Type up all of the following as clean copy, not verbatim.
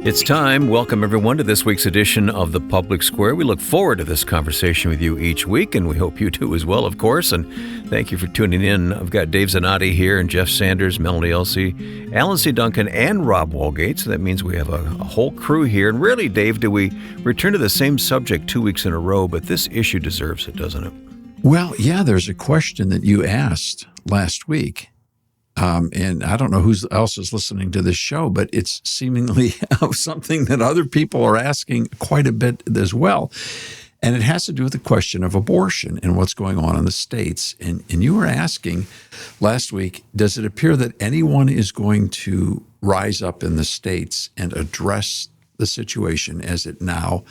It's time. Welcome, everyone, to this week's edition of The Public Square. We look forward to this conversation with you each week, and we hope you do as well, of course. And thank you for tuning in. I've got Dave Zanotti here, and Jeff Sanders, Melanie Elsey, Alan C. Duncan, and Rob Walgate. So that means we have a whole crew here. And really, Dave, do we return to the same subject 2 weeks in a row? But this issue deserves it, doesn't it? Well, yeah, there's a question that you asked last week. And I don't know who else is listening to this show, but it's seemingly something that other people are asking quite a bit as well. And it has to do with the question of abortion and what's going on in the states. And you were asking last week, does it appear that anyone is going to rise up in the states and address the situation as it now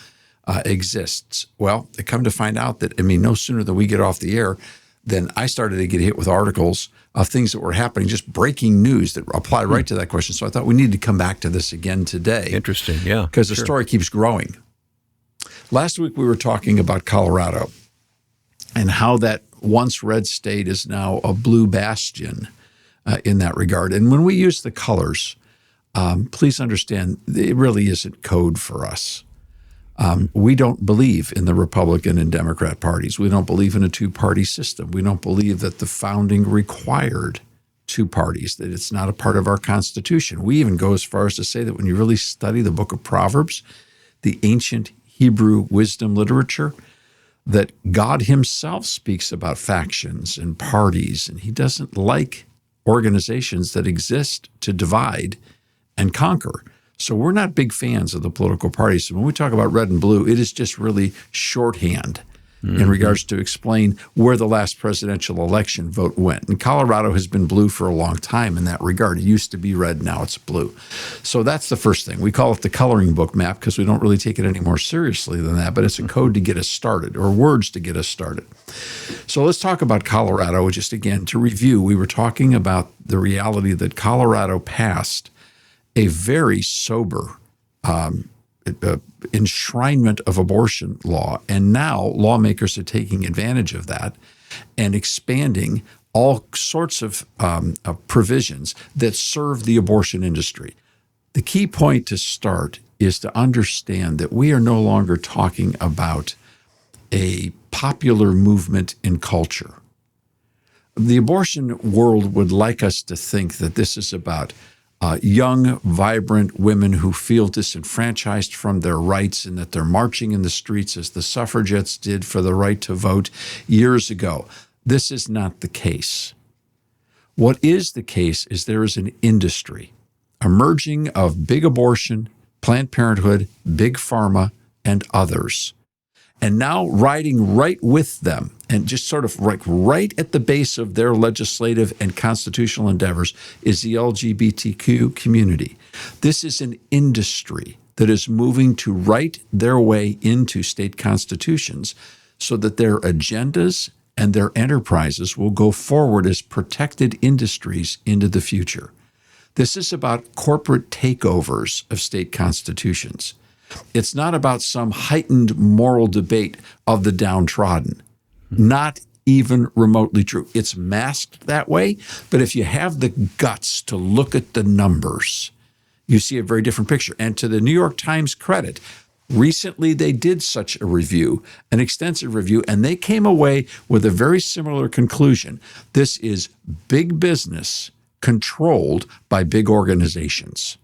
exists? Well, I come to find out that, no sooner than we get off the air, then I started to get hit with articles of things that were happening, just breaking news that apply right to that question. So I thought we needed to come back to this again today. Interesting, yeah. Because the story keeps growing. Last week we were talking about Colorado and how that once red state is now a blue bastion in that regard. And when we use the colors, please understand, it really isn't code for us. We don't believe in the Republican and Democrat parties. We don't believe in a two-party system. We don't believe that the founding required two parties, that it's not a part of our Constitution. We even go as far as to say that when you really study the book of Proverbs, the ancient Hebrew wisdom literature, that God himself speaks about factions and parties, and he doesn't like organizations that exist to divide and conquer. So we're not big fans of the political parties. So when we talk about red and blue, it is just really shorthand in regards to explain where the last presidential election vote went. And Colorado has been blue for a long time in that regard. It used to be red, now it's blue. So that's the first thing. We call it the coloring book map because we don't really take it any more seriously than that, but it's a code to get us started, or words to get us started. So let's talk about Colorado. Just again, to review, we were talking about the reality that Colorado passed a very sober enshrinement of abortion law. And now lawmakers are taking advantage of that and expanding all sorts of provisions that serve the abortion industry. The key point to start is to understand that we are no longer talking about a popular movement in culture. The abortion world would like us to think that this is about young, vibrant women who feel disenfranchised from their rights and that they're marching in the streets as the suffragettes did for the right to vote years ago. This is not the case. What is the case is there is an industry emerging of big abortion, Planned Parenthood, big pharma, and others. And now riding right with them and just sort of right at the base of their legislative and constitutional endeavors is the LGBTQ community. This is an industry that is moving to write their way into state constitutions so that their agendas and their enterprises will go forward as protected industries into the future. This is about corporate takeovers of state constitutions. It's not about some heightened moral debate of the downtrodden. Not even remotely true. It's masked that way, but if you have the guts to look at the numbers, you see a very different picture. And to the New York Times credit, recently they did such a review, an extensive review, and they came away with a very similar conclusion. This is big business controlled by big organizations.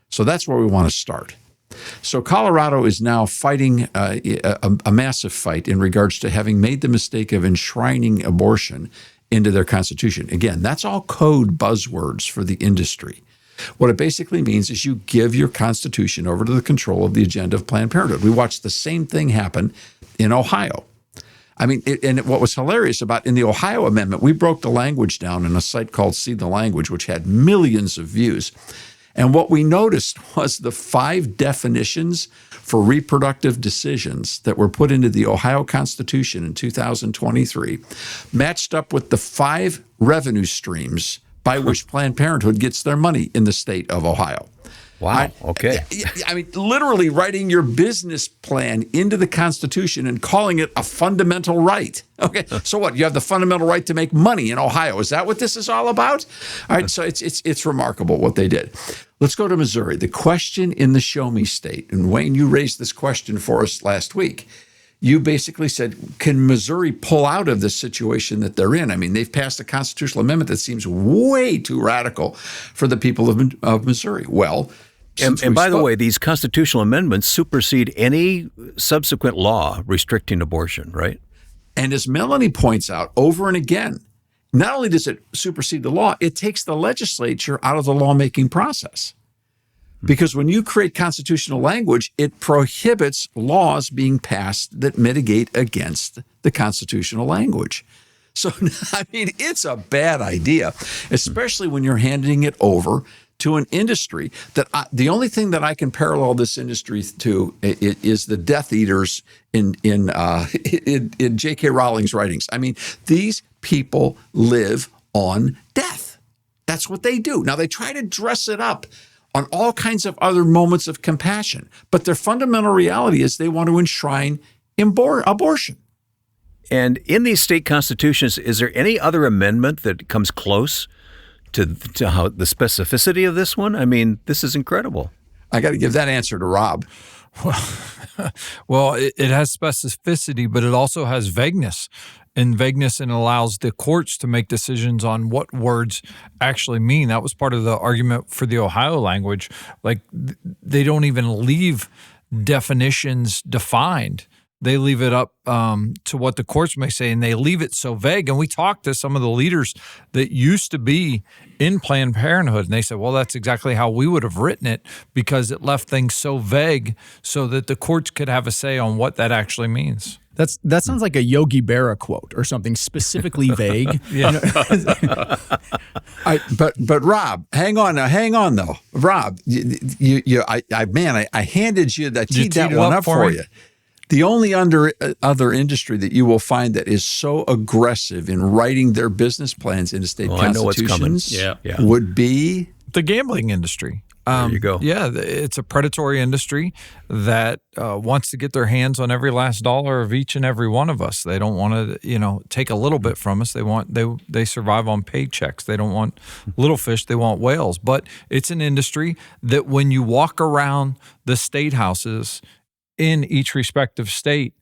So that's where we want to start. So Colorado is now fighting a massive fight in regards to having made the mistake of enshrining abortion into their constitution. Again, that's all code buzzwords for the industry. What it basically means is you give your constitution over to the control of the agenda of Planned Parenthood. We watched the same thing happen in Ohio. What was hilarious about in the Ohio amendment, we broke the language down in a site called See the Language, which had millions of views. And what we noticed was the 5 definitions for reproductive decisions that were put into the Ohio Constitution in 2023 matched up with the 5 revenue streams by which Planned Parenthood gets their money in the state of Ohio. Wow, okay. Literally writing your business plan into the Constitution and calling it a fundamental right. Okay, so what? You have the fundamental right to make money in Ohio. Is that what this is all about? All right, so it's remarkable what they did. Let's go to Missouri. The question in the Show Me State, and Wayne, you raised this question for us last week. You basically said, can Missouri pull out of this situation that they're in? I mean, they've passed a constitutional amendment that seems way too radical for the people of Missouri. Well, and by the way, these constitutional amendments supersede any subsequent law restricting abortion, right? And as Melanie points out over and again, not only does it supersede the law, it takes the legislature out of the lawmaking process. Because when you create constitutional language, it prohibits laws being passed that mitigate against the constitutional language. So, I mean, it's a bad idea, especially when you're handing it over to an industry that the only thing that I can parallel this industry to is the Death Eaters in J.K. Rowling's writings. I mean, these people live on death. That's what they do. Now, they try to dress it up on all kinds of other moments of compassion, but their fundamental reality is they want to enshrine abortion. And in these state constitutions, is there any other amendment that comes close to how the specificity of this one? I mean, this is incredible. I got to give that answer to Rob. Well, it has specificity, but it also has vagueness. And vagueness and allows the courts to make decisions on what words actually mean. That was part of the argument for the Ohio language. Like, they don't even leave definitions defined. They leave it up to what the courts may say, and they leave it so vague. And we talked to some of the leaders that used to be in Planned Parenthood, and they said, well, that's exactly how we would have written it, because it left things so vague so that the courts could have a say on what that actually means. That sounds like a Yogi Berra quote or something specifically vague. Yeah. But Rob, hang on though. Rob, I handed you that, teed that one up for you. The only other industry that you will find that is so aggressive in writing their business plans into state constitutions would be the gambling industry. There you go. Yeah, it's a predatory industry that wants to get their hands on every last dollar of each and every one of us. They don't want to, take a little bit from us. They survive on paychecks. They don't want little fish. They want whales. But it's an industry that when you walk around the state houses in each respective state,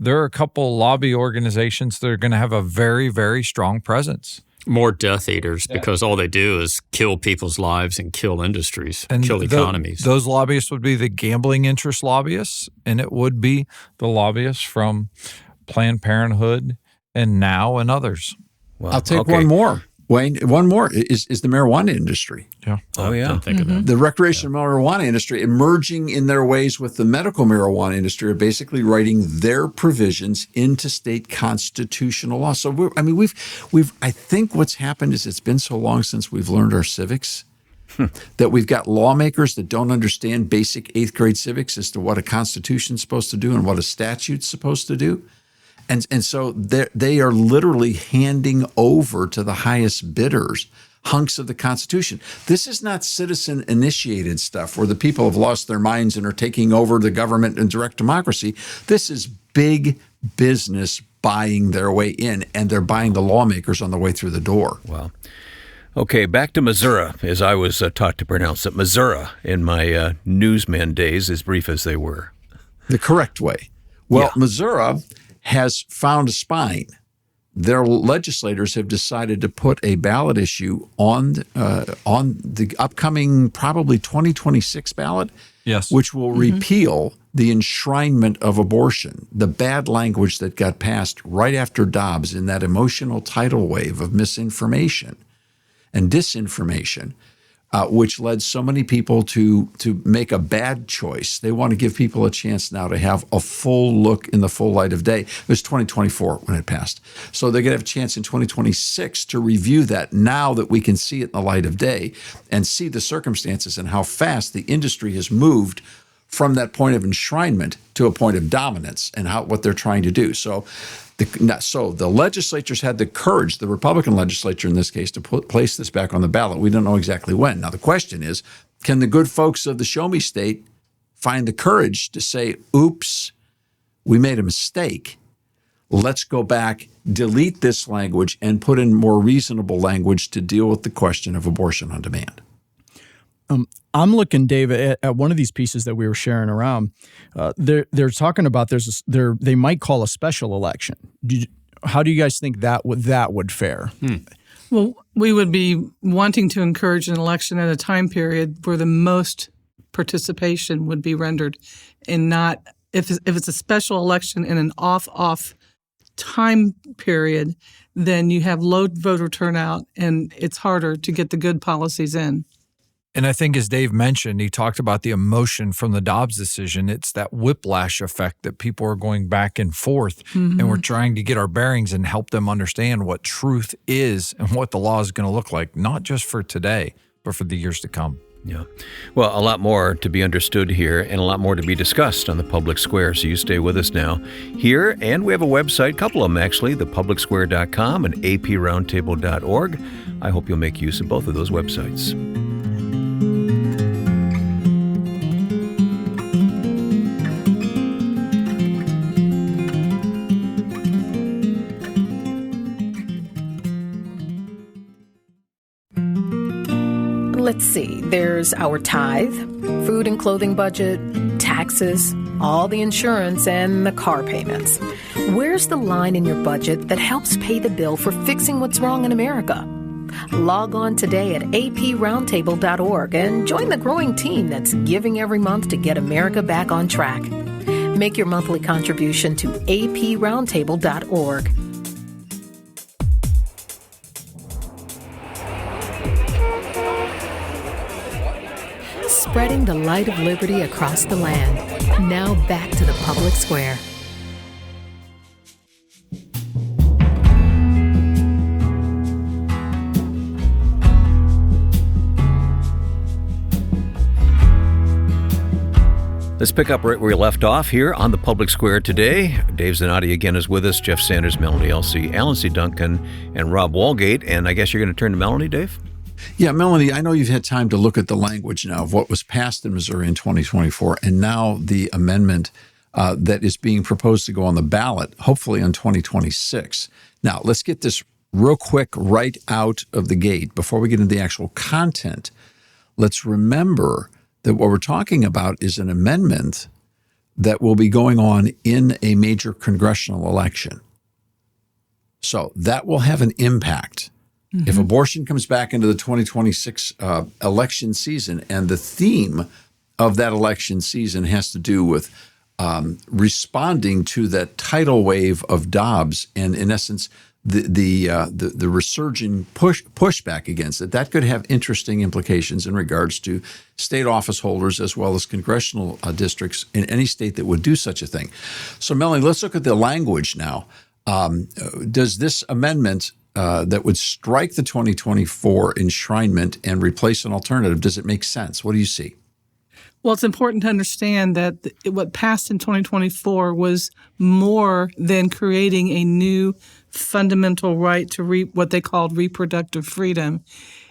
there are a couple lobby organizations that are going to have a very, very strong presence. More Death Eaters, because all they do is kill people's lives and kill industries, and kill economies. Those lobbyists would be the gambling interest lobbyists, and it would be the lobbyists from Planned Parenthood and NOW and others. Well, I'll take one more. Wayne, one more is the marijuana industry. Yeah. Oh, yeah. Don't think of that. The recreational marijuana industry, emerging in their ways with the medical marijuana industry, are basically writing their provisions into state constitutional law. So, I think what's happened is it's been so long since we've learned our civics that we've got lawmakers that don't understand basic 8th grade civics as to what a constitution's supposed to do and what a statute's supposed to do. And so they are literally handing over to the highest bidders hunks of the Constitution. This is not citizen-initiated stuff where the people have lost their minds and are taking over the government in direct democracy. This is big business buying their way in, and they're buying the lawmakers on the way through the door. Wow. Okay, back to Missouri, as I was taught to pronounce it. Missouri in my newsman days, as brief as they were. The correct way. Well, Missouri has found a spine. Their legislators have decided to put a ballot issue on the upcoming probably 2026 ballot, which will repeal the enshrinement of abortion, the bad language that got passed right after Dobbs in that emotional tidal wave of misinformation and disinformation, which led so many people to make a bad choice. They want to give people a chance now to have a full look in the full light of day. It was 2024 when it passed. So they're going to have a chance in 2026 to review that now that we can see it in the light of day and see the circumstances and how fast the industry has moved from that point of enshrinement to a point of dominance and what they're trying to do. So the legislatures had the courage, the Republican legislature in this case, to place this back on the ballot. We don't know exactly when. Now, the question is, can the good folks of the Show Me State find the courage to say, oops, we made a mistake. Let's go back, delete this language, and put in more reasonable language to deal with the question of abortion on demand? I'm looking, Dave, at one of these pieces that we were sharing around. They're talking about they might call a special election. How do you guys think that would fare? Well, we would be wanting to encourage an election at a time period where the most participation would be rendered, and not if it's a special election in an off time period, then you have low voter turnout and it's harder to get the good policies in. And I think, as Dave mentioned, he talked about the emotion from the Dobbs decision. It's that whiplash effect that people are going back and forth, and we're trying to get our bearings and help them understand what truth is and what the law is going to look like, not just for today, but for the years to come. Yeah. Well, a lot more to be understood here and a lot more to be discussed on the Public Square, so you stay with us now here. And we have a website, a couple of them actually, thepublicsquare.com and aproundtable.org. I hope you'll make use of both of those websites. Let's see, there's our tithe, food and clothing budget, taxes, all the insurance, and the car payments. Where's the line in your budget that helps pay the bill for fixing what's wrong in America? Log on today at aproundtable.org and join the growing team that's giving every month to get America back on track. Make your monthly contribution to aproundtable.org. Spreading the light of liberty across the land. Now back to the Public Square. Let's pick up right where we left off here on the Public Square today. Dave Zanotti again is with us, Jeff Sanders, Melanie Elsey, Alan C. Duncan, and Rob Walgate. And I guess you're going to turn to Melanie, Dave? Yeah, Melanie, I know you've had time to look at the language now of what was passed in Missouri in 2024 and now the amendment that is being proposed to go on the ballot, hopefully in 2026. Now, let's get this real quick right out of the gate before we get into the actual content. Let's remember that what we're talking about is an amendment that will be going on in a major congressional election. So that will have an impact. If abortion comes back into the 2026 election season, and the theme of that election season has to do with responding to that tidal wave of Dobbs, and in essence, the resurging pushback against it, that could have interesting implications in regards to state office holders as well as congressional districts in any state that would do such a thing. So, Melanie, let's look at the language now. Does this amendment that would strike the 2024 enshrinement and replace an alternative, does it make sense? What do you see? Well, it's important to understand that what passed in 2024 was more than creating a new fundamental right to what they called reproductive freedom.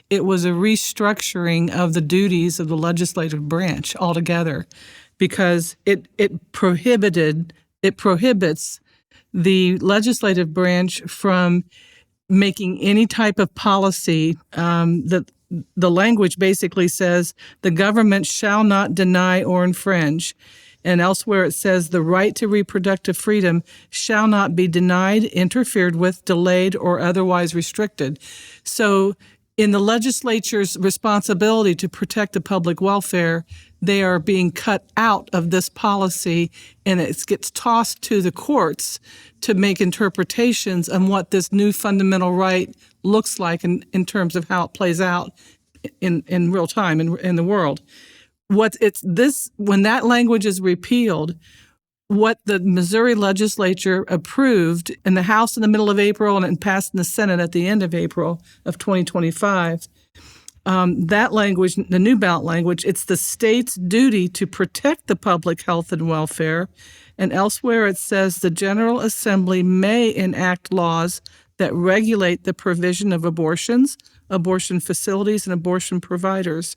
It was a restructuring of the duties of the legislative branch altogether, because it prohibits the legislative branch from making any type of policy that the language basically says the government shall not deny or infringe. And elsewhere it says the right to reproductive freedom shall not be denied, interfered with, delayed, or otherwise restricted. So in the legislature's responsibility to protect the public welfare, they are being cut out of this policy, and it gets tossed to the courts to make interpretations on what this new fundamental right looks like in terms of how it plays out in real time in the world. When that language is repealed, what the Missouri legislature approved in the House in the middle of April and passed in the Senate at the end of April of 2025, that language, the new ballot language, it's the state's duty to protect the public health and welfare. And elsewhere it says the General Assembly may enact laws that regulate the provision of abortions, abortion facilities, and abortion providers.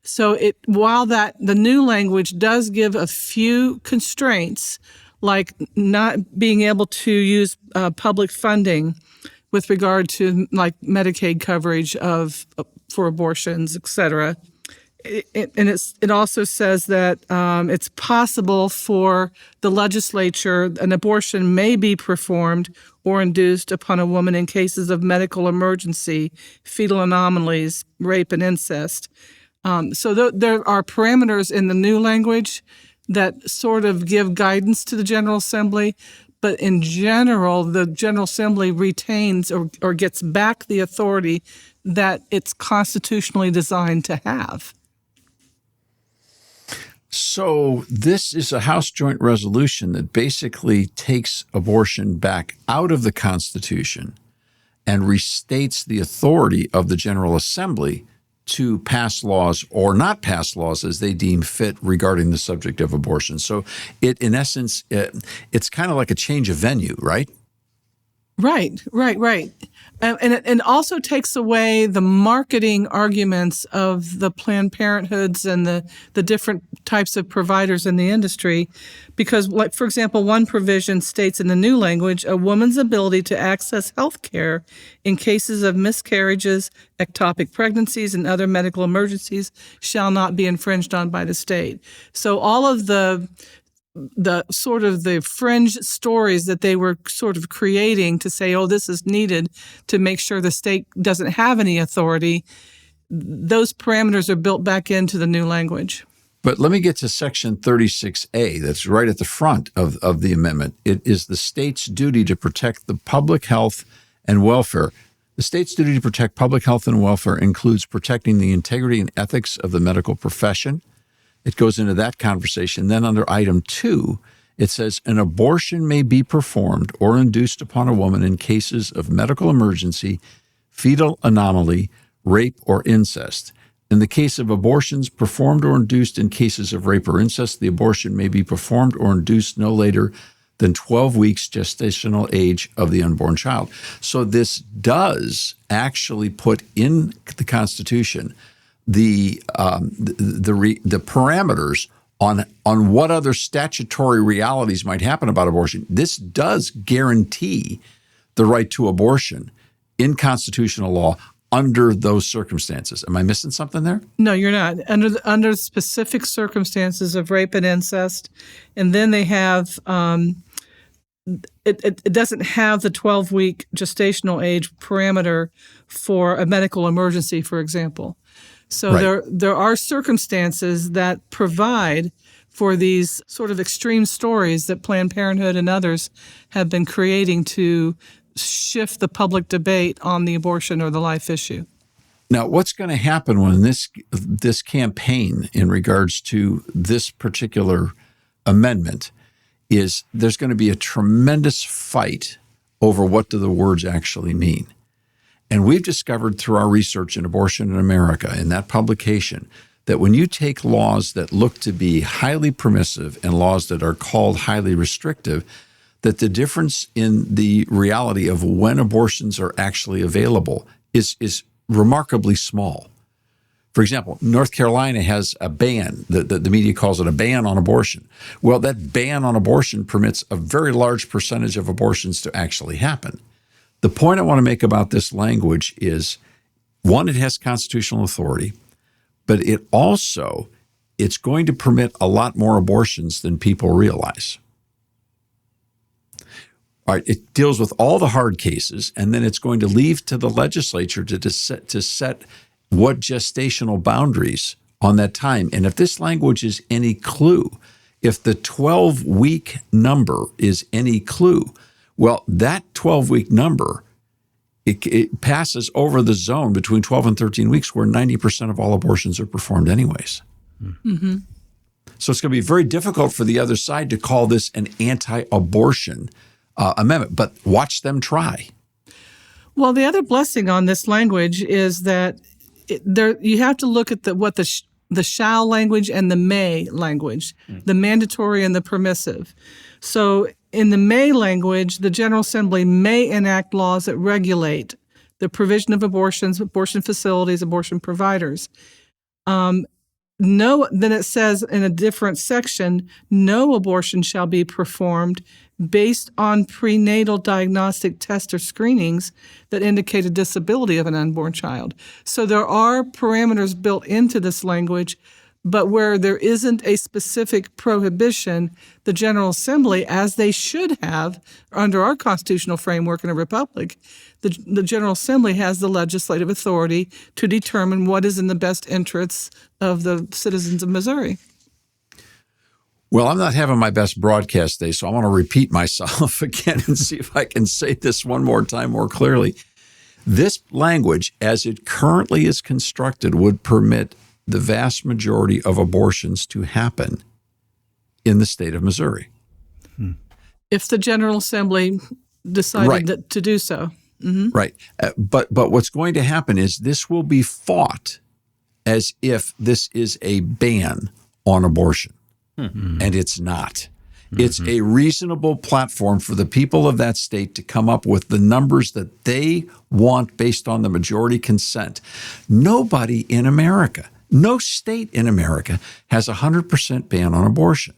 So while the new language does give a few constraints, like not being able to use public funding with regard to like Medicaid coverage for abortions, et cetera, It also says that it's possible for the legislature, an abortion may be performed or induced upon a woman in cases of medical emergency, fetal anomalies, rape, and incest. So there are parameters in the new language that sort of give guidance to the General Assembly. But in general, the General Assembly retains or gets back the authority that it's constitutionally designed to have. So this is a House Joint Resolution that basically takes abortion back out of the Constitution and restates the authority of the General Assembly to pass laws or not pass laws as they deem fit regarding the subject of abortion. So in essence, it's kind of like a change of venue, right? Right. And it also takes away the marketing arguments of the Planned Parenthoods and the different types of providers in the industry. Because, like, for example, one provision states in the new language, a woman's ability to access health care in cases of miscarriages, ectopic pregnancies, and other medical emergencies shall not be infringed on by the state. So all of the sort of the fringe stories that they were sort of creating to say, oh, this is needed to make sure the state doesn't have any authority, those parameters are built back into the new language. But let me get to Section 36A, that's right at the front of the amendment. It is the state's duty to protect the public health and welfare. The state's duty to protect public health and welfare includes protecting the integrity and ethics of the medical profession. It goes into that conversation. Then under item 2, it says an abortion may be performed or induced upon a woman in cases of medical emergency, fetal anomaly, rape, or incest. In the case of abortions performed or induced in cases of rape or incest, the abortion may be performed or induced no later than 12 weeks gestational age of the unborn child. So this does actually put in the Constitution the parameters on what other statutory realities might happen about abortion. This does guarantee the right to abortion in constitutional law under those circumstances. Am I missing something there? No, you're not. Under specific circumstances of rape and incest, and then they have it doesn't have the 12-week gestational age parameter for a medical emergency, for example. So right. There are circumstances that provide for these sort of extreme stories that Planned Parenthood and others have been creating to shift the public debate on the abortion or the life issue. Now, what's going to happen when this campaign in regards to this particular amendment is there's going to be a tremendous fight over what do the words actually mean. And we've discovered through our research in Abortion in America, in that publication, that when you take laws that look to be highly permissive and laws that are called highly restrictive, that the difference in the reality of when abortions are actually available is remarkably small. For example, North Carolina has a ban, the media calls it a ban on abortion. Well, that ban on abortion permits a very large percentage of abortions to actually happen. The point I want to make about this language is, one, it has constitutional authority, but it's going to permit a lot more abortions than people realize. All right, it deals with all the hard cases, and then it's going to leave to the legislature to set what gestational boundaries on that time. And if this language is any clue, if the 12-week number is any clue, well, that 12-week number, it passes over the zone between 12 and 13 weeks where 90% of all abortions are performed anyways. Mm-hmm. So it's going to be very difficult for the other side to call this an anti-abortion amendment, but watch them try. Well, the other blessing on this language is that you have to look at what the shall language and the may language, the mandatory and the permissive. So in the may language, the General Assembly may enact laws that regulate the provision of abortions, abortion facilities, abortion providers. then it says in a different section, no abortion shall be performed based on prenatal diagnostic tests or screenings that indicate a disability of an unborn child. So there are parameters built into this language, but where there isn't a specific prohibition, the General Assembly, as they should have under our constitutional framework in a republic, the General Assembly has the legislative authority to determine what is in the best interests of the citizens of Missouri. Well, I'm not having my best broadcast day, so I want to repeat myself again and see if I can say this one more time more clearly. This language, as it currently is constructed, would permit the vast majority of abortions to happen in the state of Missouri. If the General Assembly decided to do so. Mm-hmm. Right. But what's going to happen is this will be fought as if this is a ban on abortion. Mm-hmm. And it's not. Mm-hmm. It's a reasonable platform for the people of that state to come up with the numbers that they want based on the majority consent. Nobody in America, no state in America has a 100% ban on abortion.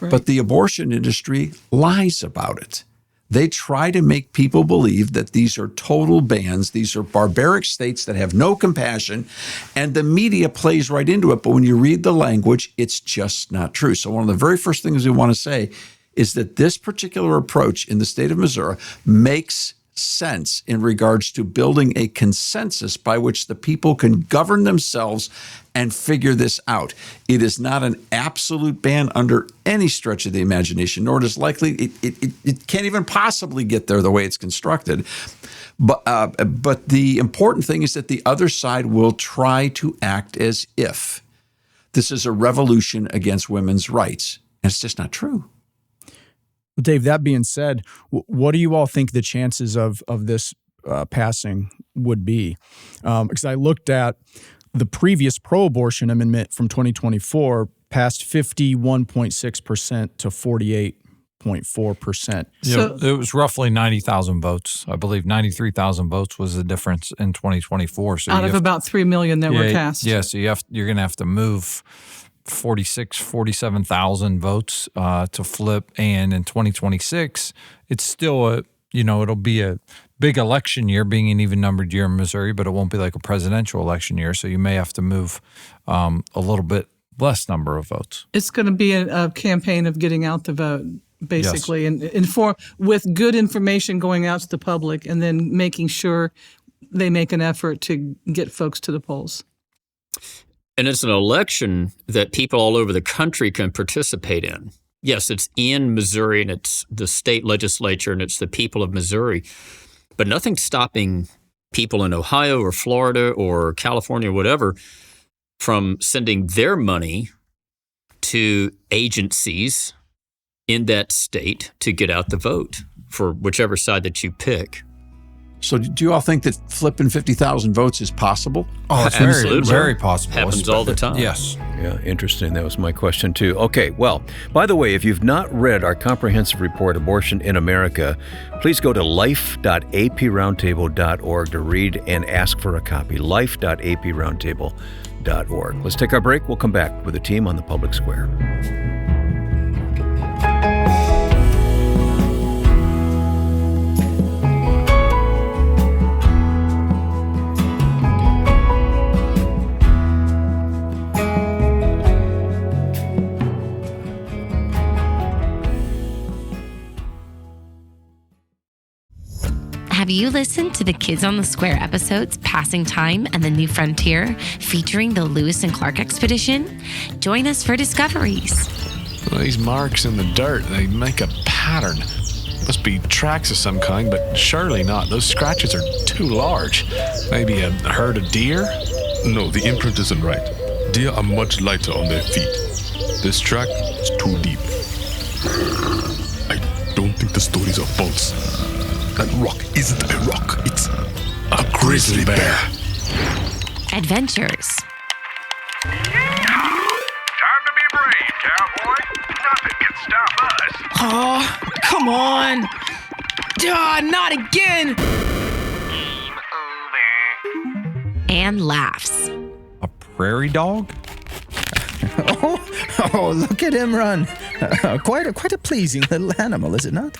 Right. But the abortion industry lies about it. They try to make people believe that these are total bans. These are barbaric states that have no compassion, and the media plays right into it. But when you read the language, it's just not true. So one of the very first things we want to say is that this particular approach in the state of Missouri makes sense in regards to building a consensus by which the people can govern themselves and figure this out. It is not an absolute ban under any stretch of the imagination, nor is likely it can't even possibly get there the way it's constructed. But the important thing is that the other side will try to act as if this is a revolution against women's rights. And it's just not true. Dave, that being said, what do you all think the chances of this passing would be? Because I looked at the previous pro-abortion amendment from 2024 passed 51.6% to 48.4%. So it was roughly 90,000 votes. I believe 93,000 votes was the difference in 2024. So out of about 3 million that were cast. Yeah, so you're going to have to move 47,000 votes to flip, and in 2026 it's still it'll be a big election year, being an even numbered year in Missouri, but it won't be like a presidential election year, so you may have to move a little bit less number of votes. It's going to be a campaign of getting out the vote, basically, yes. and with good information going out to the public, and then making sure they make an effort to get folks to the polls. And it's an election that people all over the country can participate in. Yes, it's in Missouri, and it's the state legislature, and it's the people of Missouri. But nothing's stopping people in Ohio or Florida or California or whatever from sending their money to agencies in that state to get out the vote for whichever side that you pick. So do you all think that flipping 50,000 votes is possible? Oh, it's very, very possible. Happens all the time. Yes. Yeah, interesting. That was my question, too. Okay, well, by the way, if you've not read our comprehensive report, Abortion in America, please go to life.aproundtable.org to read and ask for a copy. life.aproundtable.org. Let's take our break. We'll come back with the team on the Public Square. Have you listened to the Kids on the Square episodes, Passing Time and The New Frontier, featuring the Lewis and Clark expedition? Join us for discoveries. Well, these marks in the dirt, they make a pattern. Must be tracks of some kind, but surely not. Those scratches are too large. Maybe a herd of deer? No, the imprint isn't right. Deer are much lighter on their feet. This track is too deep. I don't think the stories are false. That rock isn't a rock, it's a grizzly bear. Adventures. Time to be brave, cowboy. Nothing can stop us. Oh, come on. Not again. Game over. And laughs. A prairie dog? Oh, look at him run. Quite a pleasing little animal, is it not?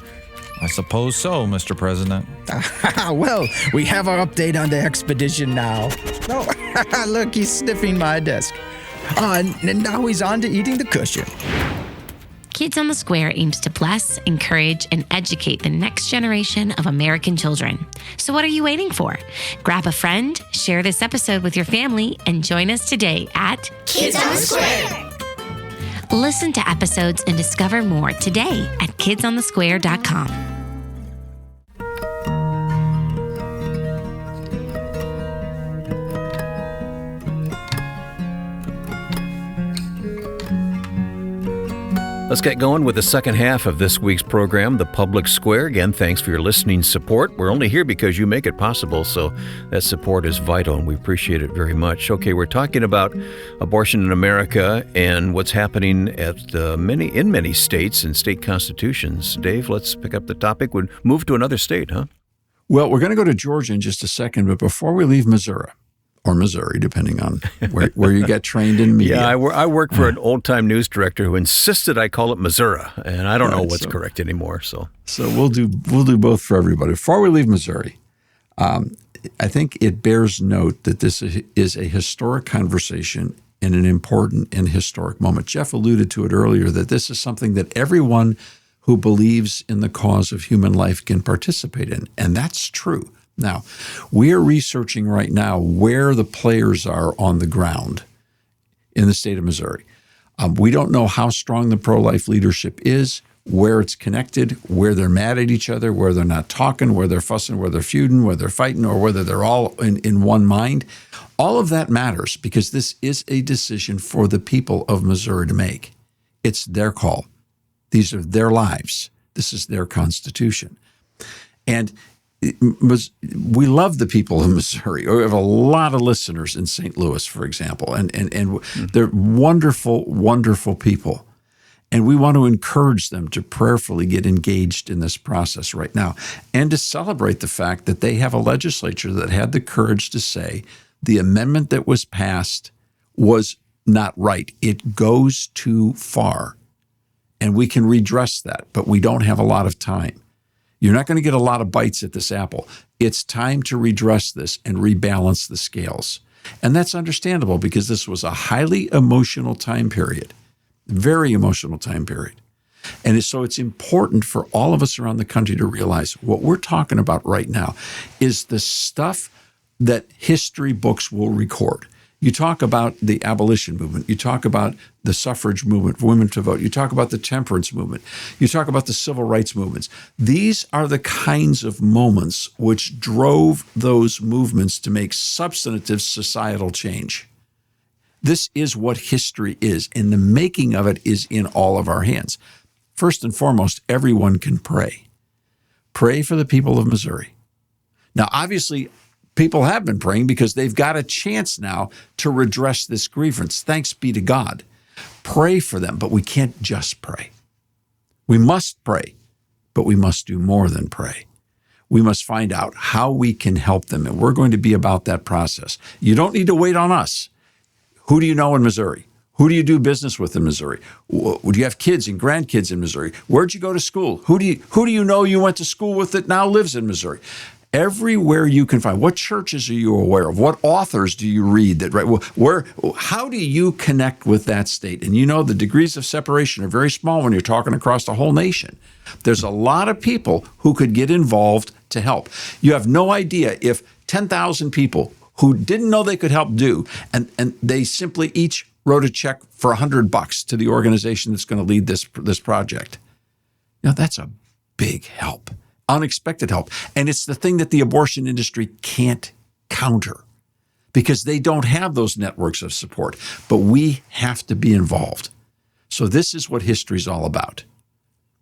I suppose so, Mr. President. Well, we have our update on the expedition now. Oh, look, he's sniffing my desk. And now he's on to eating the cushion. Kids on the Square aims to bless, encourage, and educate the next generation of American children. So what are you waiting for? Grab a friend, share this episode with your family, and join us today at Kids on the Square. Listen to episodes and discover more today at kidsonthesquare.com. Let's get going with the second half of this week's program, The Public Square. Again, thanks for your listening support. We're only here because you make it possible, so that support is vital, and we appreciate it very much. Okay, we're talking about abortion in America and what's happening at many states and state constitutions. Dave, let's pick up the topic. We'll move to another state, huh? Well, we're going to go to Georgia in just a second, but before we leave Missouri, or Missouri, depending on where you get trained in media. Yeah, I work for an old-time news director who insisted I call it Missouri, and I don't know what's correct anymore. So we'll do both for everybody. Before we leave Missouri, I think it bears note that this is a historic conversation in an important and historic moment. Jeff alluded to it earlier, that this is something that everyone who believes in the cause of human life can participate in, and that's true. Now, we are researching right now where the players are on the ground in the state of Missouri. We don't know how strong the pro-life leadership is, where it's connected, where they're mad at each other, where they're not talking, where they're fussing, where they're feuding, where they're fighting, or whether they're all in one mind. All of that matters because this is a decision for the people of Missouri to make. It's their call. These are their lives. This is their constitution. And we love the people of Missouri. We have a lot of listeners in St. Louis, for example, and they're wonderful, wonderful people. And we want to encourage them to prayerfully get engaged in this process right now and to celebrate the fact that they have a legislature that had the courage to say the amendment that was passed was not right. It goes too far. And we can redress that, but we don't have a lot of time. You're not going to get a lot of bites at this apple. It's time to redress this and rebalance the scales. And that's understandable because this was a highly emotional time period, very emotional time period. And so it's important for all of us around the country to realize what we're talking about right now is the stuff that history books will record. You talk about the abolition movement. You talk about the suffrage movement for women to vote. You talk about the temperance movement. You talk about the civil rights movements. These are the kinds of moments which drove those movements to make substantive societal change. This is what history is, and the making of it is in all of our hands. First and foremost, everyone can pray. Pray for the people of Missouri. Now, obviously, people have been praying because they've got a chance now to redress this grievance. Thanks be to God. Pray for them, but we can't just pray. We must pray, but we must do more than pray. We must find out how we can help them, and we're going to be about that process. You don't need to wait on us. Who do you know in Missouri? Who do you do business with in Missouri? Do you have kids and grandkids in Missouri? Where'd you go to school? Who do you know you went to school with that now lives in Missouri? Everywhere you can find. What churches are you aware of? What authors do you read that right? How do you connect with that state? And you know the degrees of separation are very small when you're talking across the whole nation. There's a lot of people who could get involved to help. You have no idea if 10,000 people who didn't know they could help do, and they simply each wrote a check for $100 to the organization that's going to lead this project. Now that's a big help. Unexpected help. And it's the thing that the abortion industry can't counter because they don't have those networks of support. But we have to be involved. So this is what history is all about.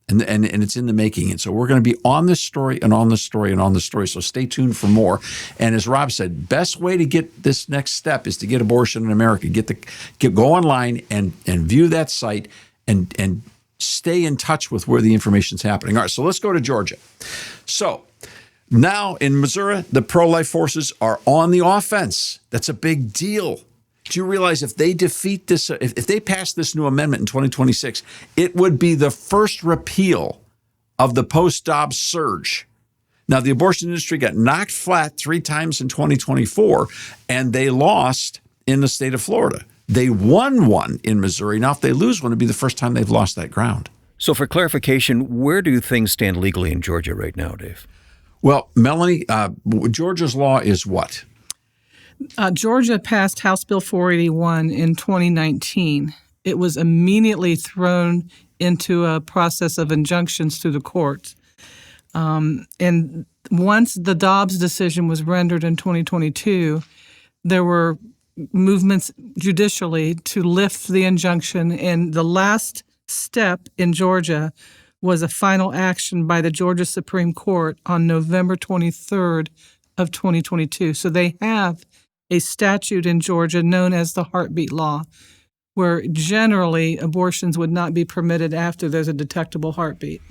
And it's in the making. And so we're going to be on this story and on the story and on the story. So stay tuned for more. And as Rob said, best way to get this next step is to get Abortion in America. Go online and view that site and stay in touch with where the information's happening. All right, so let's go to Georgia. So now in Missouri, the pro-life forces are on the offense. That's a big deal. Do you realize if they defeat this, if they pass this new amendment in 2026, it would be the first repeal of the post-Dobbs surge. Now, the abortion industry got knocked flat 3 times in 2024, and they lost in the state of Florida. They won one in Missouri. Now, if they lose one, it'd be the first time they've lost that ground. So for clarification, where do things stand legally in Georgia right now, Dave? Well, Melanie, Georgia's law is what? Georgia passed House Bill 481 in 2019. It was immediately thrown into a process of injunctions through the courts. And once the Dobbs decision was rendered in 2022, there were movements judicially to lift the injunction. And the last step in Georgia was a final action by the Georgia Supreme Court on November 23rd of 2022. So they have a statute in Georgia known as the heartbeat law, where generally abortions would not be permitted after there's a detectable heartbeat.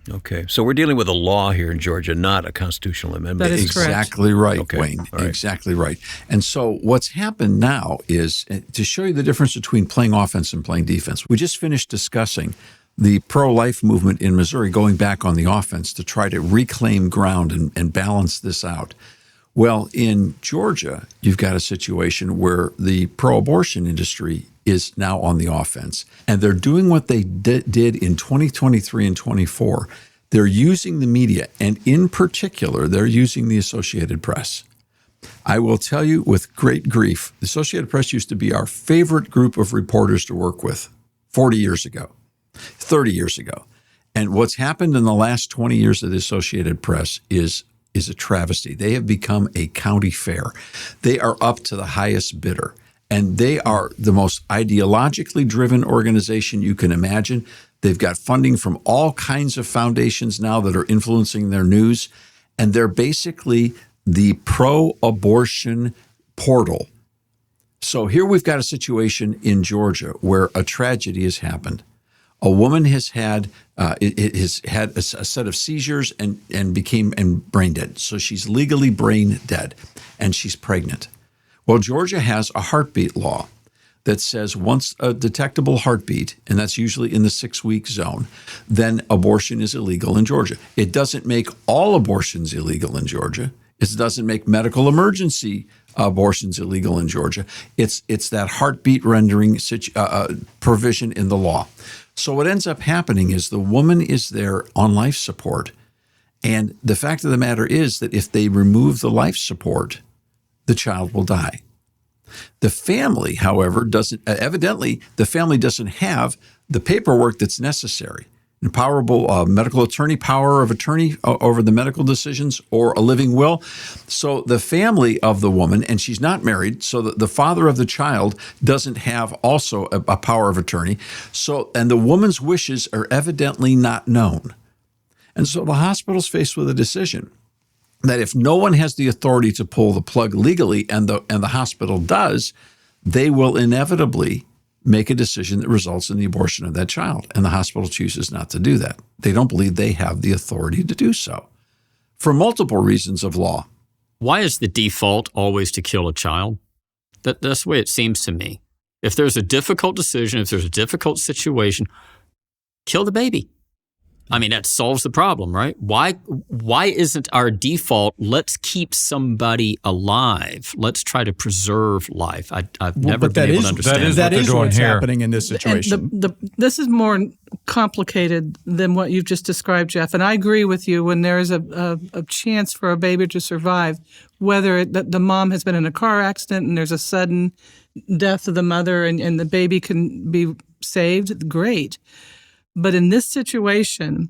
Okay, so we're dealing with a law here in Georgia, not a constitutional amendment. That is correct. Exactly right, Okay. Wayne. All right. Exactly right. And so what's happened now is, to show you the difference between playing offense and playing defense, we just finished discussing the pro-life movement in Missouri going back on the offense to try to reclaim ground and balance this out. Well, in Georgia, you've got a situation where the pro-abortion industry is now on the offense. And they're doing what they did in 2023 and 24. They're using the media, and in particular, they're using the Associated Press. I will tell you with great grief, the Associated Press used to be our favorite group of reporters to work with 40 years ago, 30 years ago. And what's happened in the last 20 years of the Associated Press is a travesty. They have become a county fair. They are up to the highest bidder. And they are the most ideologically driven organization you can imagine. They've got funding from all kinds of foundations now that are influencing their news. And they're basically the pro-abortion portal. So here we've got a situation in Georgia where a tragedy has happened. A woman has had a set of seizures and became brain dead. So she's legally brain dead, and she's pregnant. Well, Georgia has a heartbeat law that says once a detectable heartbeat, and that's usually in the 6-week zone, then abortion is illegal in Georgia. It doesn't make all abortions illegal in Georgia. It doesn't make medical emergency abortions illegal in Georgia. It's that heartbeat rendering provision in the law. So what ends up happening is the woman is there on life support. And the fact of the matter is that if they remove the life support, the child will die. The family, however, evidently the family doesn't have the paperwork that's necessary. Empowerable medical attorney, power of attorney over the medical decisions, or a living will. So the family of the woman, and she's not married, so the father of the child doesn't have also a power of attorney. So, and the woman's wishes are evidently not known. And so the hospital's faced with a decision that if no one has the authority to pull the plug legally, and the hospital does, they will inevitably make a decision that results in the abortion of that child. And the hospital chooses not to do that. They don't believe they have the authority to do so for multiple reasons of law. Why is the default always to kill a child? That's the way it seems to me. If there's a difficult decision, if there's a difficult situation, kill the baby. I mean, that solves the problem, right? Why isn't our default, let's keep somebody alive? Let's try to preserve life. I've never been able to understand that is what's here. happening in this situation. This is more complicated than what you've just described, Jeff. And I agree with you. When there is a chance for a baby to survive, whether the mom has been in a car accident and there's a sudden death of the mother and the baby can be saved, great. But in this situation,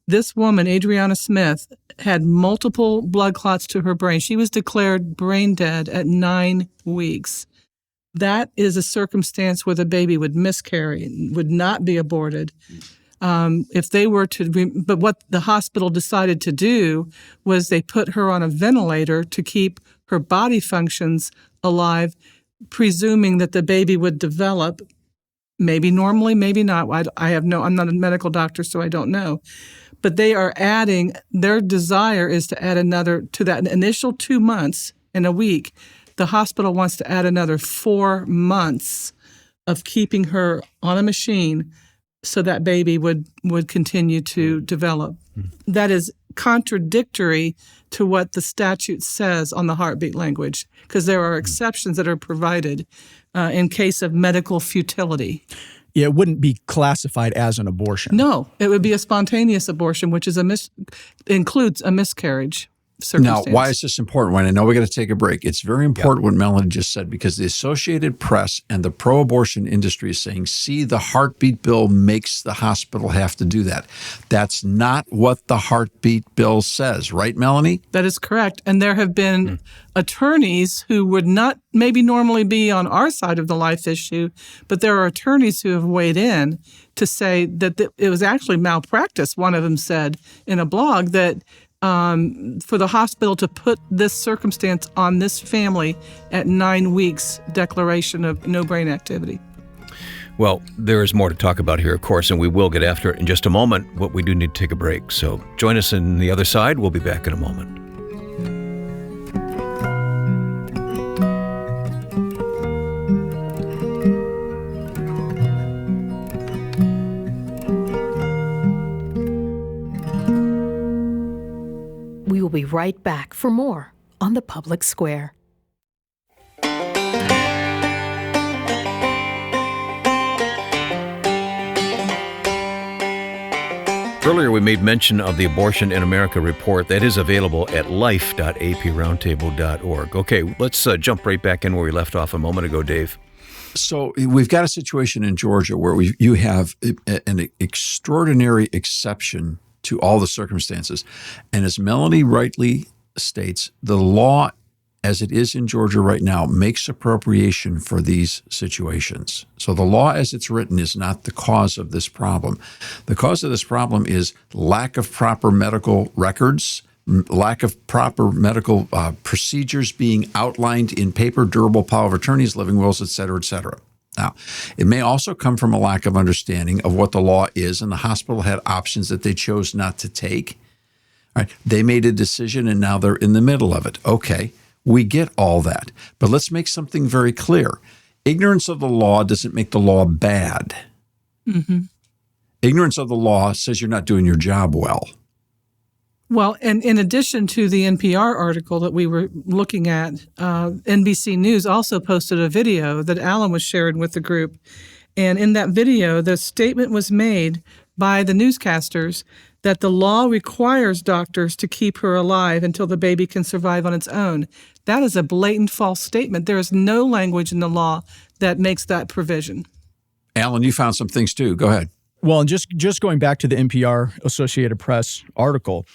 this woman, Adriana Smith, had multiple blood clots to her brain. She was declared brain dead at 9 weeks. That is a circumstance where the baby would miscarry, would not be aborted. If they were to, but what the hospital decided to do was they put her on a ventilator to keep her body functions alive, presuming that the baby would develop. Maybe normally, maybe not. I'm not a medical doctor, so I don't know. But they are adding, their desire is to add another, to that initial 2 months and a week, the hospital wants to add another 4 months of keeping her on a machine so that baby would continue to develop. That is contradictory to what the statute says on the heartbeat language, because there are exceptions that are provided in case of medical futility. Yeah, it wouldn't be classified as an abortion. No, it would be a spontaneous abortion, which is includes a miscarriage circumstance. Now, why is this important? When I know we got to take a break, it's very important what Melanie just said, because the Associated Press and the pro-abortion industry is saying, see, the heartbeat bill makes the hospital have to do that. That's not what the heartbeat bill says, right, Melanie? That is correct. And there have been attorneys who would not maybe normally be on our side of the life issue, but there are attorneys who have weighed in to say that it was actually malpractice. One of them said in a blog that for the hospital to put this circumstance on this family at 9 weeks declaration of no brain activity. Well, there is more to talk about here, of course, and we will get after it in just a moment, but we do need to take a break. So join us on the other side. We'll be back in a moment. We will be right back for more on the Public Square. Earlier, we made mention of the Abortion in America report that is available at life.aproundtable.org. Okay, let's jump right back in where we left off a moment ago, Dave. So we've got a situation in Georgia where you have an extraordinary exception to all the circumstances. And as Melanie rightly states, the law as it is in Georgia right now makes appropriation for these situations. So the law as it's written is not the cause of this problem. The cause of this problem is lack of proper medical records, lack of proper medical procedures being outlined in paper, durable power of attorneys, living wills, et cetera, et cetera. Now, it may also come from a lack of understanding of what the law is, and the hospital had options that they chose not to take. All right, they made a decision, and now they're in the middle of it. Okay, we get all that. But let's make something very clear. Ignorance of the law doesn't make the law bad. Mm-hmm. Ignorance of the law says you're not doing your job well. Well, and in addition to the NPR article that we were looking at, NBC News also posted a video that Alan was sharing with the group. And in that video, the statement was made by the newscasters that the law requires doctors to keep her alive until the baby can survive on its own. That is a blatant false statement. There is no language in the law that makes that provision. Alan, you found some things too. Go ahead. Well, and just going back to the NPR Associated Press article,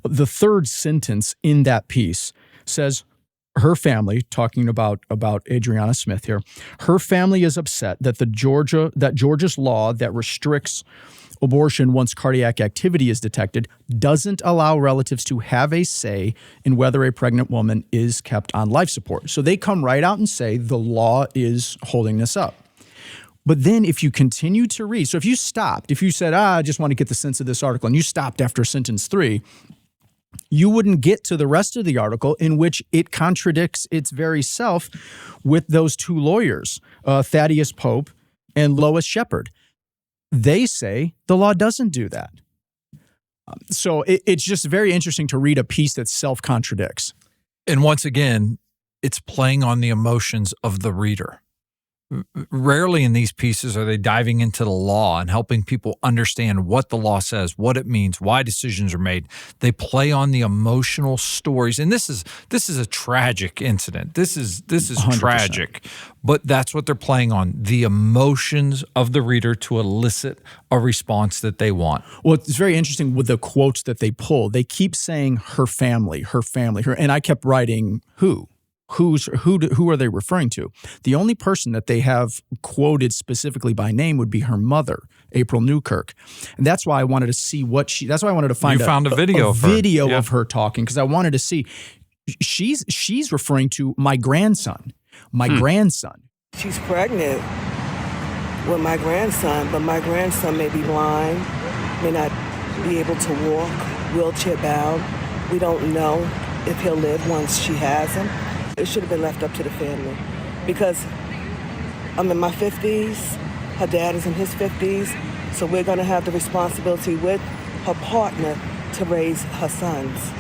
the third sentence in that piece says her family, talking about Adriana Smith here, her family is upset that Georgia's law that restricts abortion once cardiac activity is detected doesn't allow relatives to have a say in whether a pregnant woman is kept on life support. So they come right out and say the law is holding this up. But then if you continue to read, so if you said, I just want to get the sense of this article, and you stopped after sentence 3, you wouldn't get to the rest of the article in which it contradicts its very self with those two lawyers, Thaddeus Pope and Lois Shepard. They say the law doesn't do that. So it's just very interesting to read a piece that self-contradicts. And once again, it's playing on the emotions of the reader. Rarely in these pieces are they diving into the law and helping people understand what the law says, what it means, why decisions are made. They play on the emotional stories, and this is a tragic incident. This is 100%. Tragic, but that's what they're playing on, the emotions of the reader to elicit a response that they want. Well, it's very interesting with the quotes that they pull. They keep saying her family, and I kept writing who. Who are they referring to? The only person that they have quoted specifically by name would be her mother, April Newkirk. And that's why I wanted to see that's why I wanted to find a video of her talking, because I wanted to see she's referring to my grandson. Grandson. She's pregnant with my grandson, but my grandson may be blind, may not be able to walk, wheelchair bound. We don't know if he'll live once she has him. it should have been left up to the family, because I'm in my 50s, her dad is in his 50s, so we're going to have the responsibility with her partner to raise her sons,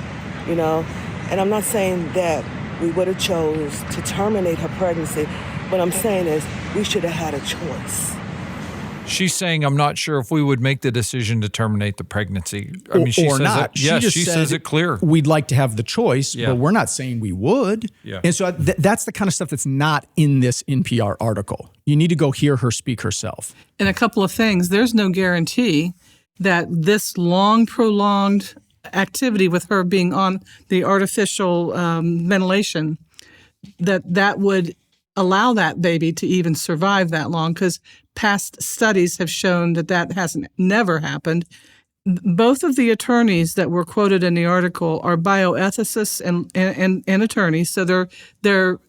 you know? And I'm not saying that we would have chose to terminate her pregnancy. What I'm saying is we should have had a choice. She's saying, I'm not sure if we would make the decision to terminate the pregnancy. I mean, she or says not. it. Yes, she said says it clear. We'd like to have the choice, Yeah. but we're not saying we would. Yeah. And so that's the kind of stuff that's not in this NPR article. You need to go hear her speak herself. And a couple of things. There's no guarantee that this long, prolonged activity with her being on the artificial ventilation, that would allow that baby to even survive that long, because past studies have shown that hasn't never happened. Both of the attorneys that were quoted in the article are bioethicists and attorneys, so their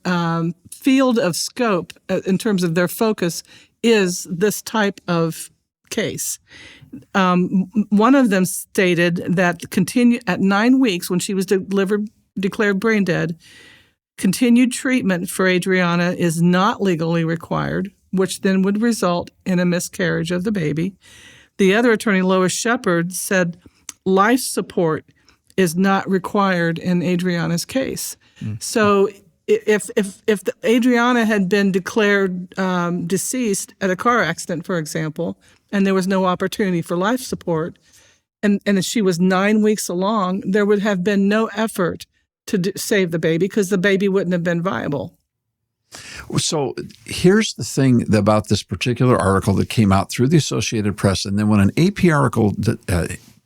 field of scope in terms of their focus is this type of case. One of them stated that at 9 weeks, when she was declared brain dead, continued treatment for Adriana is not legally required, which then would result in a miscarriage of the baby. The other attorney, Lois Shepard, said life support is not required in Adriana's case. So if Adriana had been declared deceased at a car accident, for example, and there was no opportunity for life support, and she was 9 weeks along, there would have been no effort to save the baby because the baby wouldn't have been viable. So here's the thing about this particular article that came out through the Associated Press. And then when an AP article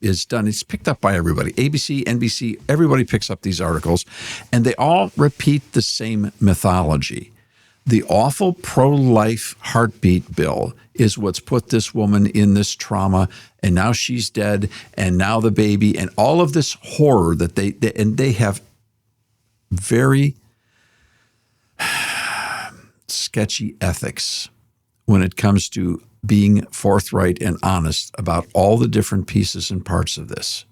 is done, it's picked up by everybody. ABC, NBC, everybody picks up these articles, and they all repeat the same mythology. The awful pro-life heartbeat bill is what's put this woman in this trauma, and now she's dead, and now the baby, and all of this horror that they have very sketchy ethics when it comes to being forthright and honest about all the different pieces and parts of this.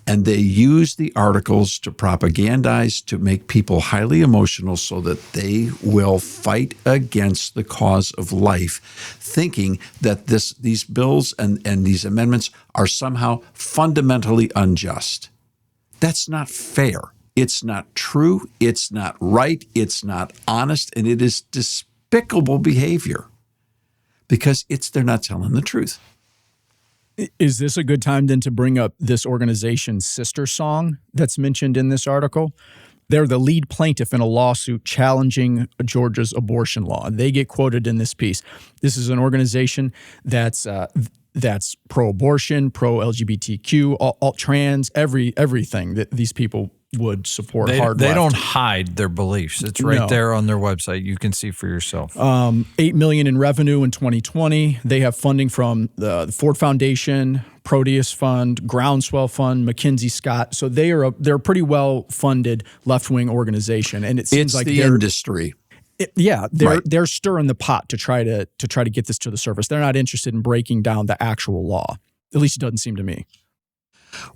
And they use the articles to propagandize, to make people highly emotional so that they will fight against the cause of life, thinking that these bills and these amendments are somehow fundamentally unjust. That's not fair. It's not true. It's not right. It's not honest. And it is despicable behavior because they're not telling the truth. Is this a good time then to bring up this organization's sister song that's mentioned in this article? They're the lead plaintiff in a lawsuit challenging Georgia's abortion law. They get quoted in this piece. This is an organization that's pro-abortion, pro-LGBTQ, all trans, everything that these people would support. They left. don't hide their beliefs. It's right there on their website. You can see for yourself. $8 million in revenue in 2020. They have funding from the Ford Foundation, Proteus Fund, Groundswell Fund, McKinsey Scott. So they're a pretty well funded left wing organization, and it seems like the industry. They're stirring the pot to try to get this to the surface. They're not interested in breaking down the actual law. At least it doesn't seem to me.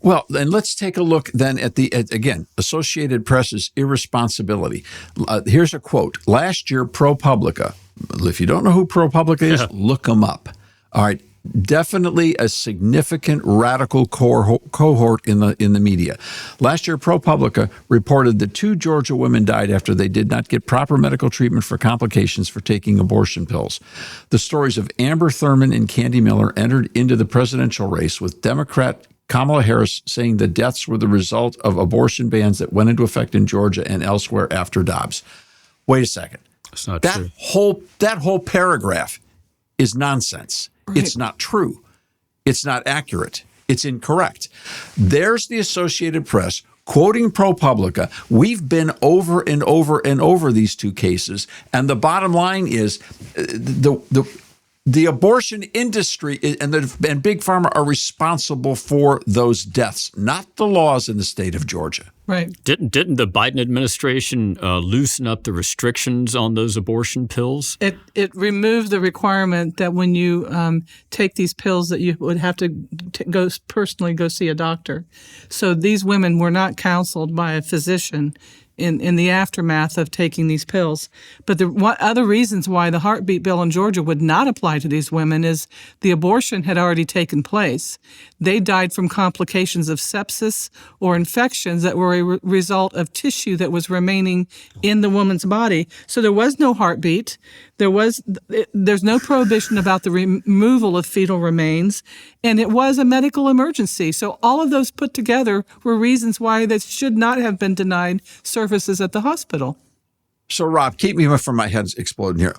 Well, then let's take a look then at again, Associated Press's irresponsibility. Here's a quote. Last year, ProPublica, if you don't know who ProPublica is, look them up. All right. Definitely a significant radical cohort in the media. Last year, ProPublica reported that 2 Georgia women died after they did not get proper medical treatment for complications for taking abortion pills. The stories of Amber Thurman and Candy Miller entered into the presidential race, with Democrat Kamala Harris saying the deaths were the result of abortion bans that went into effect in Georgia and elsewhere after Dobbs. Wait a second. That's not that true. That whole paragraph is nonsense. Right. It's not true. It's not accurate. It's incorrect. There's the Associated Press quoting ProPublica. We've been over and over and over these 2 cases, and the bottom line is the abortion industry and Big Pharma are responsible for those deaths, not the laws in the state of Georgia. Right. Didn't the Biden administration loosen up the restrictions on those abortion pills? It removed the requirement that when you take these pills that you would have to personally go see a doctor. So these women were not counseled by a physician in the aftermath of taking these pills. But other reasons why the heartbeat bill in Georgia would not apply to these women is the abortion had already taken place. They died from complications of sepsis or infections that were a result of tissue that was remaining in the woman's body. So there was no heartbeat. There's no prohibition about the removal of fetal remains, and it was a medical emergency. So all of those put together were reasons why they should not have been denied services at the hospital. So, Rob, keep me from my head exploding here.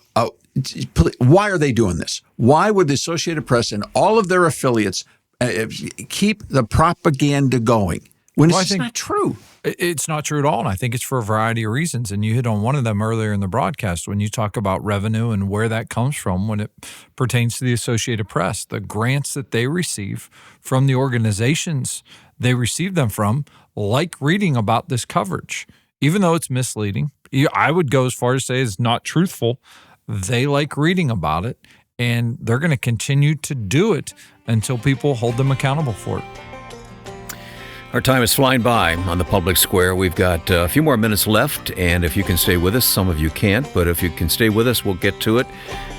Why are they doing this? Why would the Associated Press and all of their affiliates keep the propaganda going when it's not true? It's not true at all, and I think it's for a variety of reasons. And you hit on one of them earlier in the broadcast when you talk about revenue and where that comes from when it pertains to the Associated Press. The grants that they receive from the organizations they receive them from like reading about this coverage. Even though it's misleading, I would go as far as to say it's not truthful. They like reading about it, and they're going to continue to do it until people hold them accountable for it. Our time is flying by on the public square. We've got a few more minutes left, and if you can stay with us, some of you can't, but if you can stay with us, we'll get to it.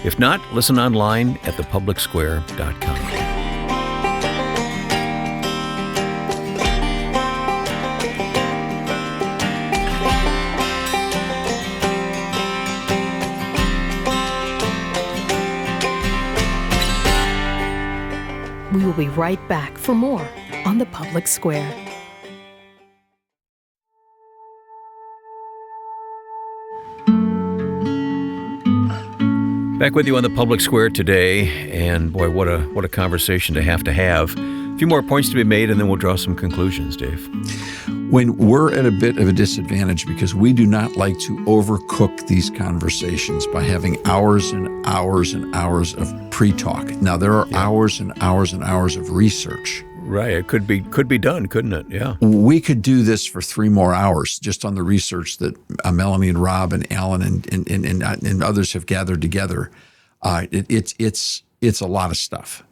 If not, listen online at thepublicsquare.com. We will be right back for more on the Public Square. Back with you on the Public Square today, and boy, what a conversation to have. A few more points to be made, and then we'll draw some conclusions, Dave. When we're at a bit of a disadvantage because we do not like to overcook these conversations by having hours and hours and hours of pre-talk. Now, there are hours and hours and hours of research. Right. It could be done, couldn't it? Yeah. We could do this for 3 more hours just on the research that Melanie and Rob and Alan and others have gathered together. It's a lot of stuff.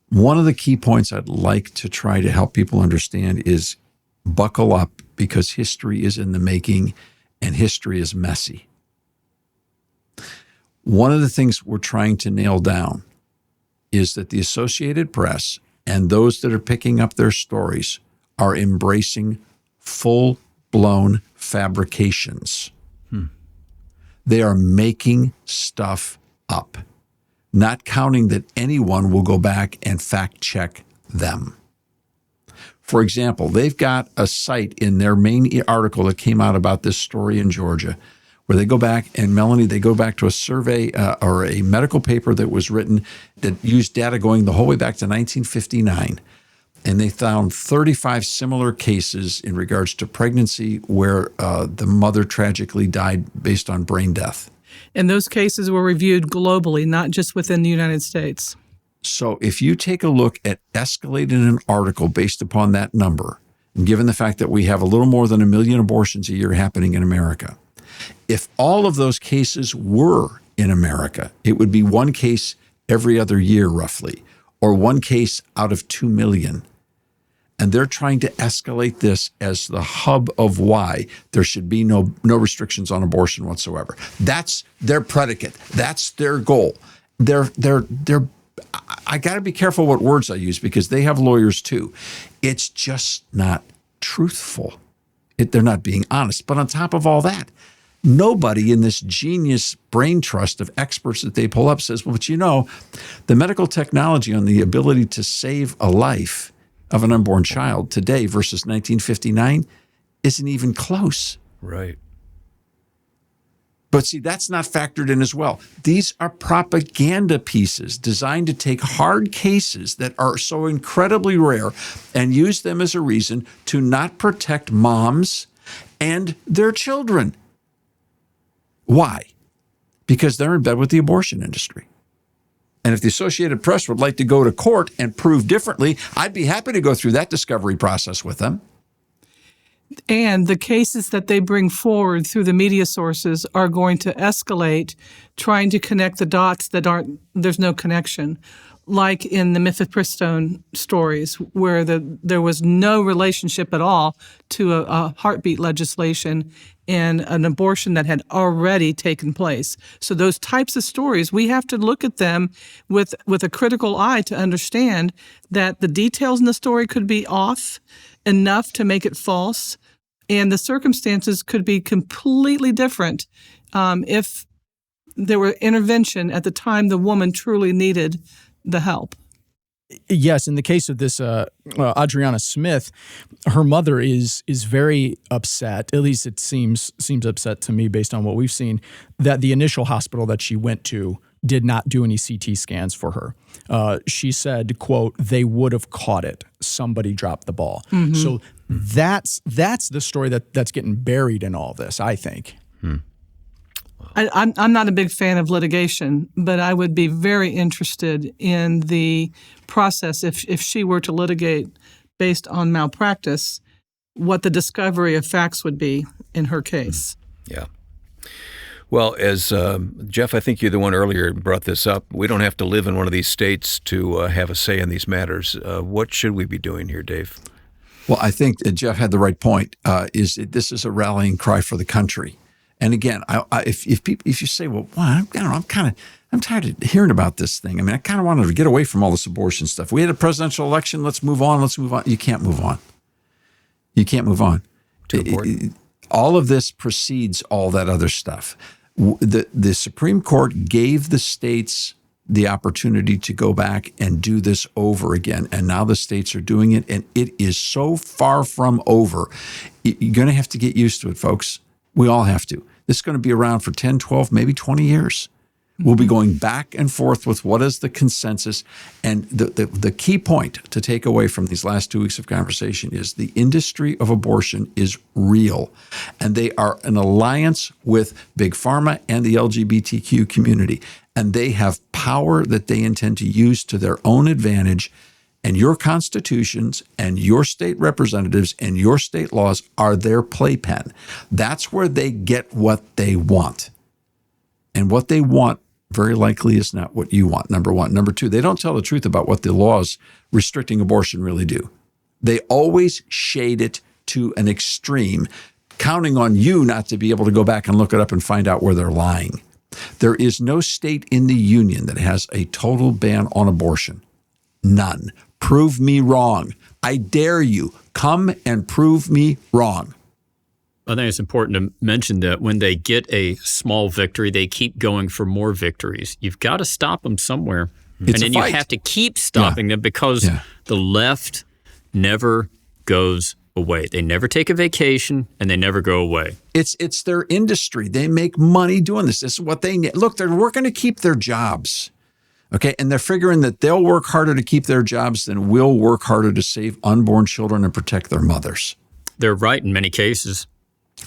One of the key points I'd like to try to help people understand is buckle up, because history is in the making and history is messy. One of the things we're trying to nail down is that the Associated Press and those that are picking up their stories are embracing full-blown fabrications. They are making stuff up, not counting that anyone will go back and fact-check them. For example, they've got a site in their main article that came out about this story in Georgia where they go back, and Melanie, they go back to a survey or a medical paper that was written that used data going the whole way back to 1959. And they found 35 similar cases in regards to pregnancy where the mother tragically died based on brain death. And those cases were reviewed globally, not just within the United States. So if you take a look at escalating an article based upon that number, and given the fact that we have a little more than 1 million abortions a year happening in America, if all of those cases were in America, it would be 1 case every other year roughly, or 1 case out of 2 million. And they're trying to escalate this as the hub of why there should be no restrictions on abortion whatsoever. That's their predicate. That's their goal. I got to be careful what words I use because they have lawyers too. It's just not truthful. They're not being honest. But on top of all that, nobody in this genius brain trust of experts that they pull up says, well, but you know, the medical technology on the ability to save a life of an unborn child today versus 1959 isn't even close. Right. But see, that's not factored in as well. These are propaganda pieces designed to take hard cases that are so incredibly rare and use them as a reason to not protect moms and their children. Why? Because they're in bed with the abortion industry. And if the Associated Press would like to go to court and prove differently, I'd be happy to go through that discovery process with them. And the cases that they bring forward through the media sources are going to escalate, trying to connect the dots that there's no connection. Like in the mifepristone stories, where there was no relationship at all to a heartbeat legislation and an abortion that had already taken place. So those types of stories, we have to look at them with a critical eye to understand that the details in the story could be off enough to make it false, and the circumstances could be completely different if there were intervention at the time the woman truly needed the help. Yes, in the case of this Adriana Smith, her mother is very upset. At least it seems upset to me based on what we've seen, that the initial hospital that she went to did not do any CT scans for her. She said, quote, "They would have caught it. Somebody dropped the ball." Mm-hmm. So that's the story that's getting buried in all this, I think. I'm not a big fan of litigation, but I would be very interested in the process if she were to litigate based on malpractice, what the discovery of facts would be in her case. Yeah. Well, as Jeff, I think you're the one earlier brought this up. We don't have to live in one of these states to have a say in these matters. What should we be doing here, Dave? Well, I think Jeff had the right point. This is a rallying cry for the country. And again, if you say, well, I don't know, I'm tired of hearing about this thing. I mean, I kind of wanted to get away from all this abortion stuff. We had a presidential election. Let's move on. You can't move on. You can't move on. Too important. All of this precedes all that other stuff. The Supreme Court gave the states the opportunity to go back and do this over again. And now the states are doing it. And it is so far from over. You're going to have to get used to it, folks. We all have to. This is going to be around for 10, 12, maybe 20 years. We'll be going back and forth with what is the consensus. And the key point to take away from these last 2 weeks of conversation is the industry of abortion is real. And they are an alliance with Big Pharma and the LGBTQ community. And they have power that they intend to use to their own advantage. And your constitutions and your state representatives and your state laws are their playpen. That's where they get what they want. And what they want very likely is not what you want, number one. Number two, they don't tell the truth about what the laws restricting abortion really do. They always shade it to an extreme, counting on you not to be able to go back and look it up and find out where they're lying. There is no state in the union that has a total ban on abortion. None. Prove me wrong. I dare you. Come and prove me wrong. I think it's important to mention that when they get a small victory, they keep going for more victories. You've got to stop them somewhere. It's and then you have to keep stopping them because the left never goes away. They never take a vacation and they never go away. It's their industry. They make money doing this. This is what they need. Look, they're working to keep their jobs. Okay, and they're figuring that they'll work harder to keep their jobs than we'll work harder to save unborn children and protect their mothers. They're right in many cases.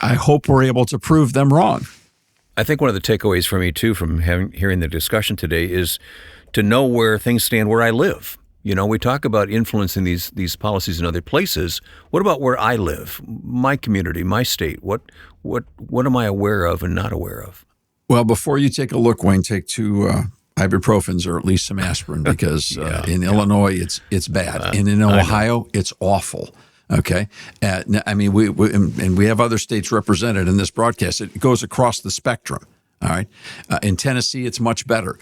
I hope we're able to prove them wrong. I think one of the takeaways for me, too, from hearing the discussion today is to know where things stand where I live. You know, we talk about influencing these policies in other places. What about where I live, my community, my state? What am I aware of and not aware of? Well, before you take a look, Wayne, take two ibuprofens or at least some aspirin because in Illinois it's bad, and in Ohio it's awful. Okay, I mean we have other states represented in this broadcast. It goes across the spectrum. All right, in Tennessee it's much better,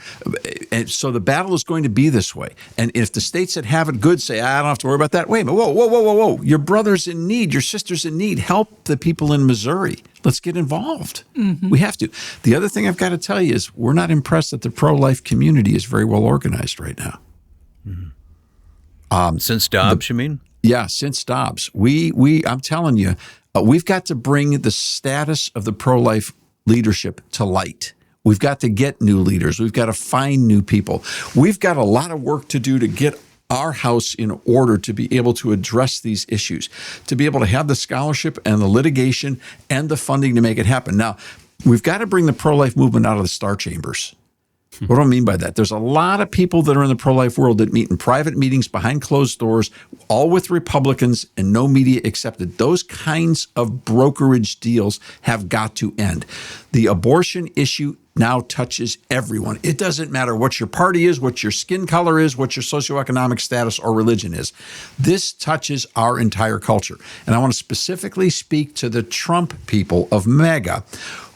and so the battle is going to be this way. And if the states that have it good say, I don't have to worry about that. Wait a minute, whoa! Your brother's in need, your sister's in need. Help the people in Missouri. Let's get involved. Mm-hmm. We have to. The other thing I've got to tell you is we're not impressed that the pro-life community is very well organized right now. Mm-hmm. Since Dobbs, you mean? Yeah, since Dobbs. I'm telling you, we've got to bring the status of the pro-life leadership to light. We've got to get new leaders. We've got to find new people. We've got a lot of work to do to get our house in order to be able to address these issues, to be able to have the scholarship and the litigation and the funding to make it happen. Now, we've got to bring the pro-life movement out of the star chambers. What do I mean by that? There's a lot of people that are in the pro-life world that meet in private meetings behind closed doors, all with Republicans and no media accepted. Those kinds of brokerage deals have got to end. The abortion issue now touches everyone. It doesn't matter what your party is, what your skin color is, what your socioeconomic status or religion is. This touches our entire culture. And I want to specifically speak to the Trump people of MAGA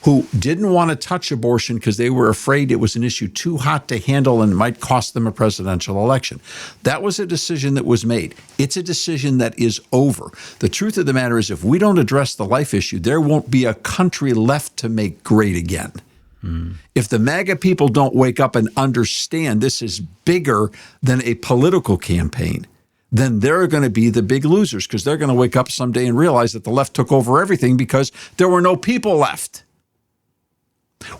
who didn't want to touch abortion because they were afraid it was an issue too hot to handle and might cost them a presidential election. That was a decision that was made. It's a decision that is over. The truth of the matter is, if we don't address the life issue, there won't be a country left to make great again. If the MAGA people don't wake up and understand this is bigger than a political campaign, then they're going to be the big losers, because they're going to wake up someday and realize that the left took over everything because there were no people left.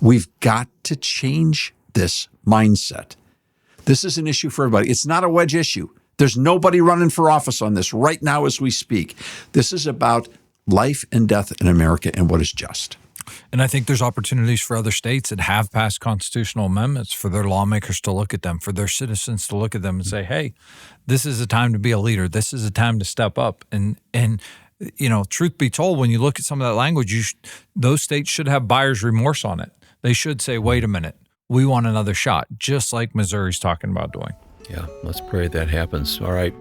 We've got to change this mindset. This is an issue for everybody. It's not a wedge issue. There's nobody running for office on this right now as we speak. This is about life and death in America and what is just. And I think there's opportunities for other states that have passed constitutional amendments for their lawmakers to look at them, for their citizens to look at them and say, hey, this is a time to be a leader. This is a time to step up. And you know, truth be told, when you look at some of that language, those states should have buyer's remorse on it. They should say, wait a minute, we want another shot, just like Missouri's talking about doing. Yeah, let's pray that happens. All right.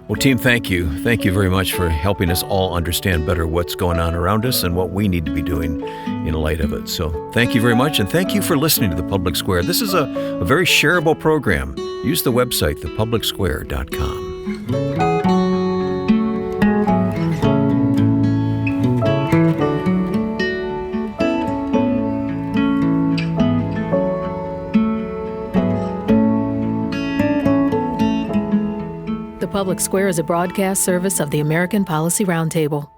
Well, team, thank you. Thank you very much for helping us all understand better what's going on around us and what we need to be doing in light of it. So thank you very much, and thank you for listening to The Public Square. This is a very shareable program. Use the website, thepublicsquare.com. The Public Square is a broadcast service of the American Policy Roundtable.